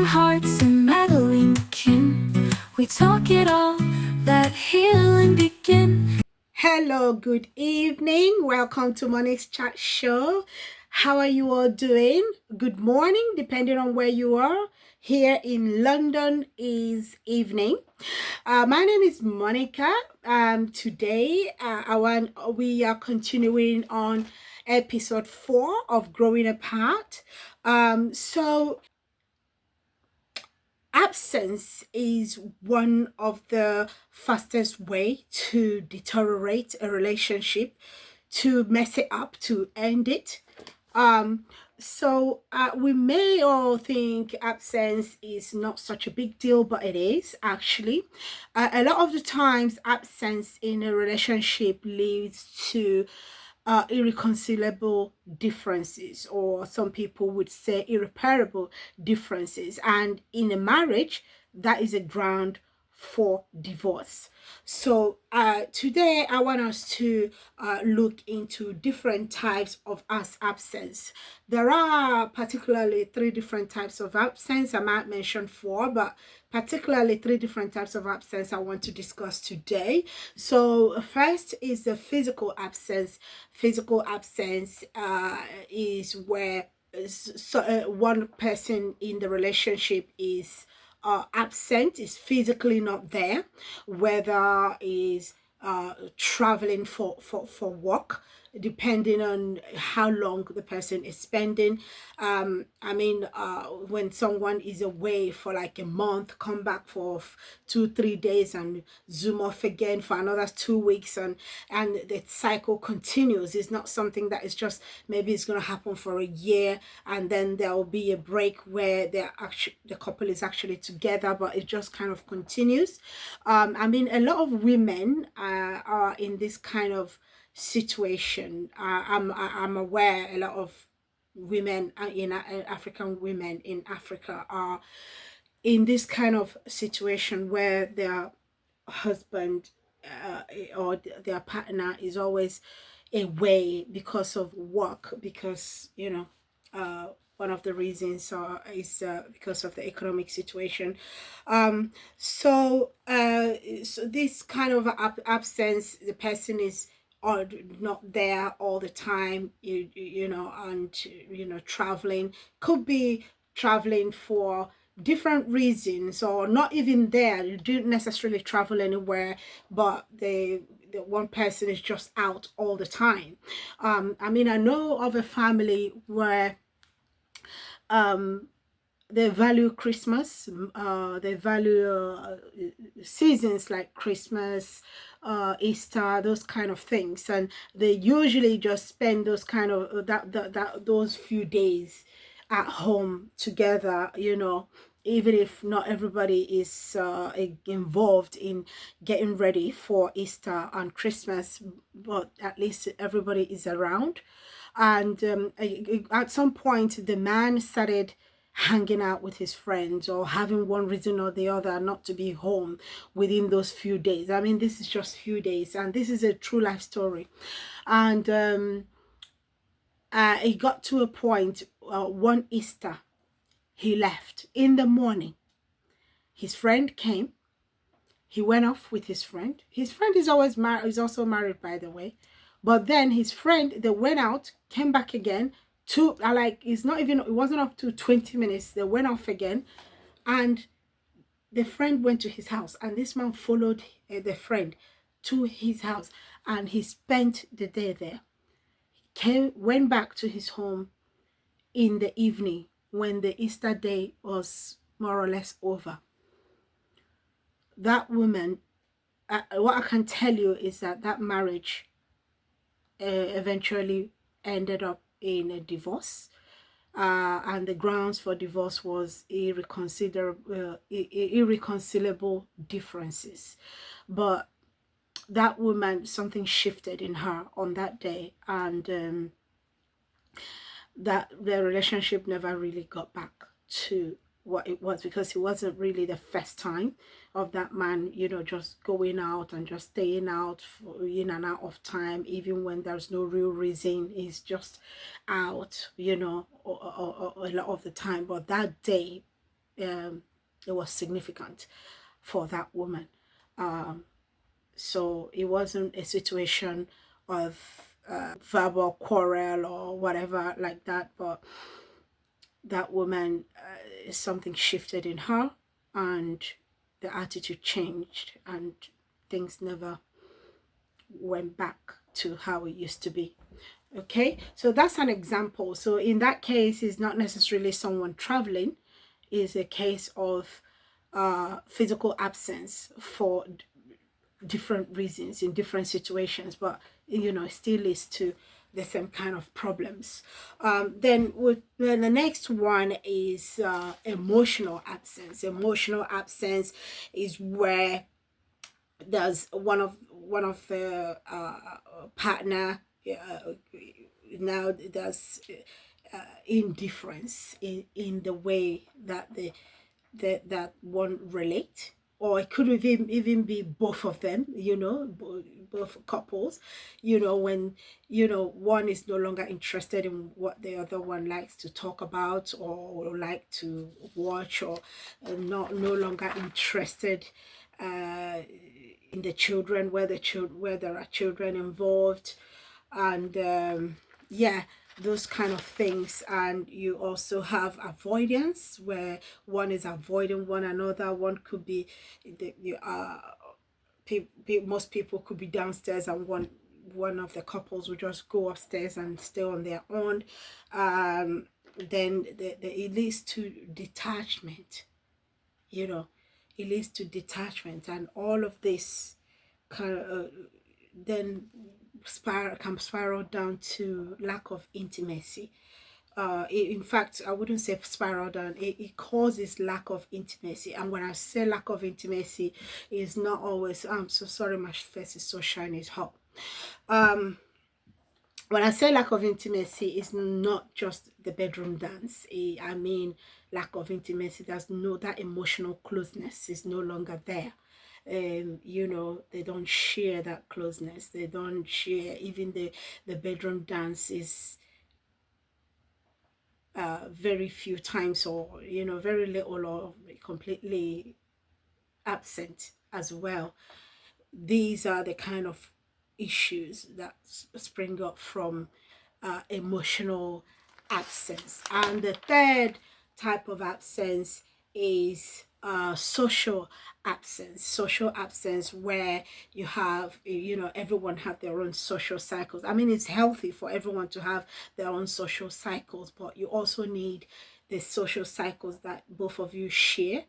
hearts and meddling kin. We talk it all, let healing begin. Hello, good evening. Welcome to Money's Chat Show. How are you all doing? Good morning, depending on where you are. Here in London is evening. My name is Monica. Today, we are continuing on episode 4 of Growing Apart. So absence is one of the fastest way to deteriorate a relationship, to mess it up, to end it. um we may all think absence is not such a big deal, but it is actually. A lot of the times absence in a relationship leads to irreconcilable differences, or some people would say irreparable differences. And in a marriage, that is a ground for divorce. So today I want us to look into different types of absence. There are particularly 3 different types of absence. I might mention 4, but particularly 3 different types of absence I want to discuss today. So first is the physical absence. Physical absence is where one person in the relationship is absent, is physically not there, whether is traveling for work, depending on how long the person is spending. When someone is away for like a month, come back for 2 3 days and zoom off again for another 2 weeks, and the cycle continues. It's not something that is just maybe it's going to happen for a year and then there will be a break where the couple is actually together, but it just kind of continues. A lot of women are in this kind of situation. I'm aware a lot of women in African women in Africa are in this kind of situation where their husband or their partner is always away because of work, because one of the reasons is because of the economic situation. So this kind of absence, the person is not there all the time, and traveling, could be traveling for different reasons, or not even there, you didn't necessarily travel anywhere, but the one person is just out all the time. I know of a family where they value Christmas, they value seasons like Christmas, Easter, those kind of things, and they usually just spend those kind of those few days at home together. Even if not everybody is involved in getting ready for Easter and Christmas, but at least everybody is around. And at some point, the man started hanging out with his friends, or having one reason or the other not to be home within those few days. This is just few days, and this is a true life story. And it got to a point, one Easter, he left in the morning. His friend came. He went off with his friend. His friend is always married, is also married, by the way. But then his friend, they went out, came back again. It wasn't up to 20 minutes. They went off again, and the friend went to his house, and this man followed the friend to his house, and he spent the day there. Went back to his home in the evening when the Easter day was more or less over. That woman, what I can tell you is that marriage eventually ended up in a divorce. And the grounds for divorce was irreconcilable differences. But that woman, something shifted in her on that day, and that the relationship never really got back to what it was, because it wasn't really the first time of that man just going out and just staying out in and out of time, even when there's no real reason. He's just out a lot of the time. But that day, it was significant for that woman. So it wasn't a situation of verbal quarrel or whatever like that, but that woman, something shifted in her, and the attitude changed, and things never went back to how it used to be. Okay, so that's an example. So in that case, it's not necessarily someone traveling, it's a case of physical absence for different reasons in different situations, but it still leads to the same kind of problems. Then the next one is emotional absence. Emotional absence is where there's one of the partner, now there's indifference in the way that that one relate, or it could even be both of them, both couples, when one is no longer interested in what the other one likes to talk about or like to watch, or not no longer interested uh, in the children, where there are children involved, and yeah, those kind of things. And you also have avoidance, where one is avoiding one another. One could be most people could be downstairs, and one of the couples will just go upstairs and stay on their own. Then it leads to detachment, you know it leads to detachment, and all of this kind of then spiral down to lack of intimacy. In fact, I wouldn't say spiral down. It causes lack of intimacy, and when I say lack of intimacy, it's not always. I'm so sorry, my face is so shiny, it's hot. When I say lack of intimacy, it's not just the bedroom dance. I mean lack of intimacy. There's no, that emotional closeness is no longer there. They don't share that closeness. They don't share, even the bedroom dance is very few times, or very little, or completely absent as well. These are the kind of issues that spring up from emotional absence. And the third type of absence is social absence. Social absence, where you have, everyone have their own social cycles. I mean, it's healthy for everyone to have their own social cycles, but you also need the social cycles that both of you share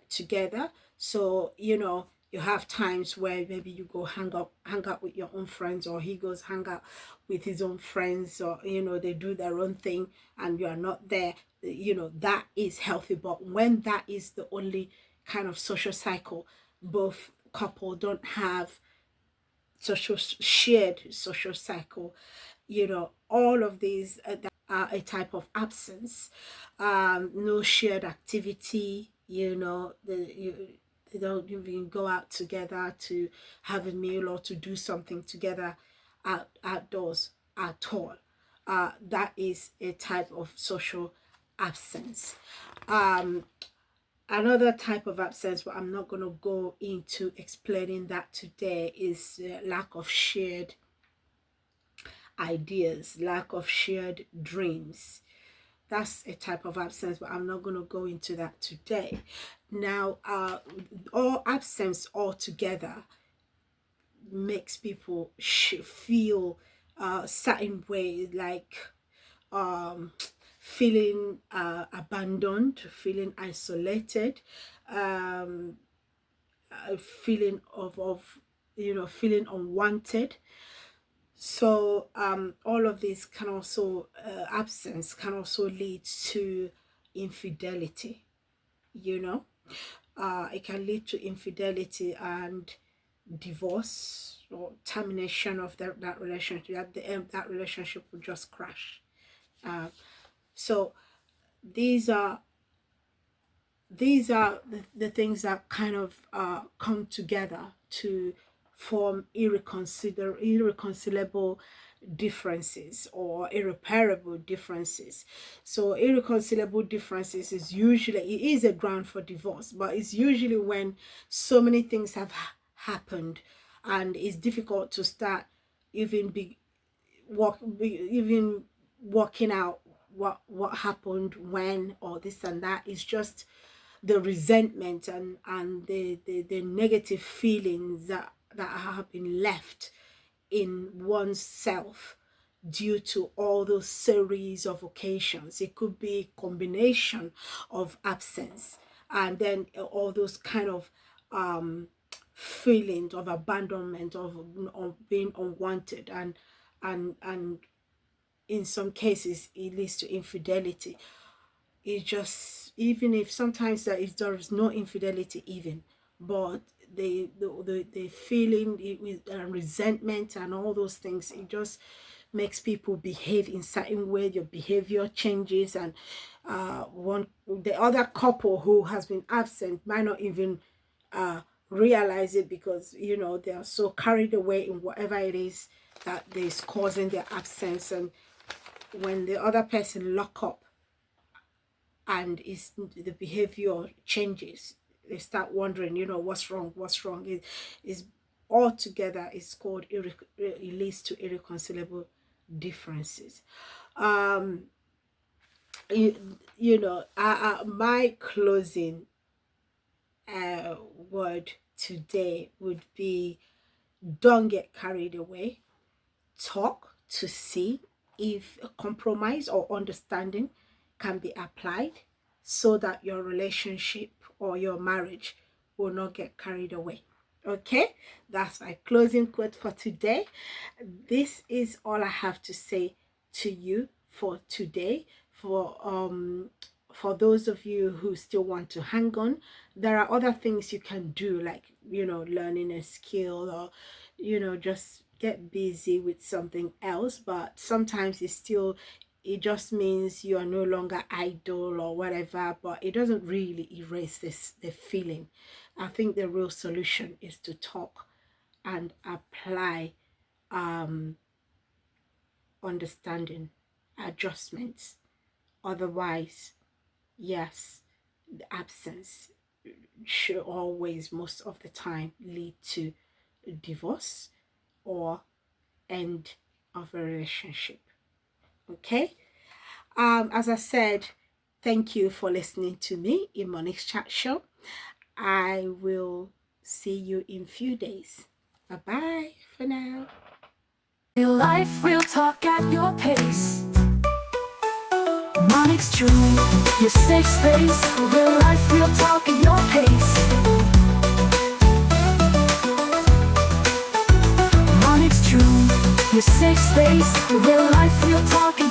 together. So you have times where maybe you go hang out with your own friends, or he goes hang out with his own friends, or they do their own thing and you are not there. That is healthy. But when that is the only kind of social cycle, both couple don't have shared social cycle, all of these are a type of absence. No shared activity, they don't even go out together to have a meal or to do something together outdoors at all. That is a type of social absence. Another type of absence, but I'm not going to go into explaining that today, is lack of shared ideas, lack of shared dreams. That's a type of absence, but I'm not going to go into that today. Now, all absence altogether makes people feel certain ways, like feeling abandoned, feeling isolated, um, feeling feeling unwanted. So all of this can also absence can also lead to infidelity. It can lead to infidelity and divorce or termination of that relationship. At the end, that relationship will just crash. So these are the things that kind of come together to form irreconcilable differences or irreparable differences. So irreconcilable differences is usually, it is a ground for divorce, but it's usually when so many things have happened and it's difficult to start even even working out what happened when, or this and that. Is just the resentment and the negative feelings that have been left in oneself due to all those series of occasions. It could be a combination of absence and then all those kind of feelings of abandonment, of being unwanted, and in some cases it leads to infidelity. It just, even if sometimes there is no infidelity even, but the feeling with resentment and all those things, it just makes people behave in certain way. Your behavior changes, and one the other couple who has been absent might not even realize it, because they are so carried away in whatever it is that is causing their absence. And when the other person lock up and is the behavior changes, they start wondering, what's wrong. It is altogether, it's called it leads to irreconcilable differences. um my closing word today would be, don't get carried away. Talk to see if a compromise or understanding can be applied, so that your relationship or your marriage will not get carried away. Okay, that's my closing quote for today. This is all I have to say to you for today. For those of you who still want to hang on, there are other things you can do, like learning a skill, or just get busy with something else. But sometimes it just means you are no longer idle or whatever, but it doesn't really erase the feeling. I think the real solution is to talk and apply understanding, adjustments. Otherwise, yes, the absence should always, most of the time, lead to divorce or end of a relationship. Okay, as I said, thank you for listening to me in Monique's chat show. I will see you in few days. Bye bye for now. Real life, real talk at your pace. Monique's True, your safe space. Real life, real talk at your pace. Monique's True, your safe space. Real life, real talk at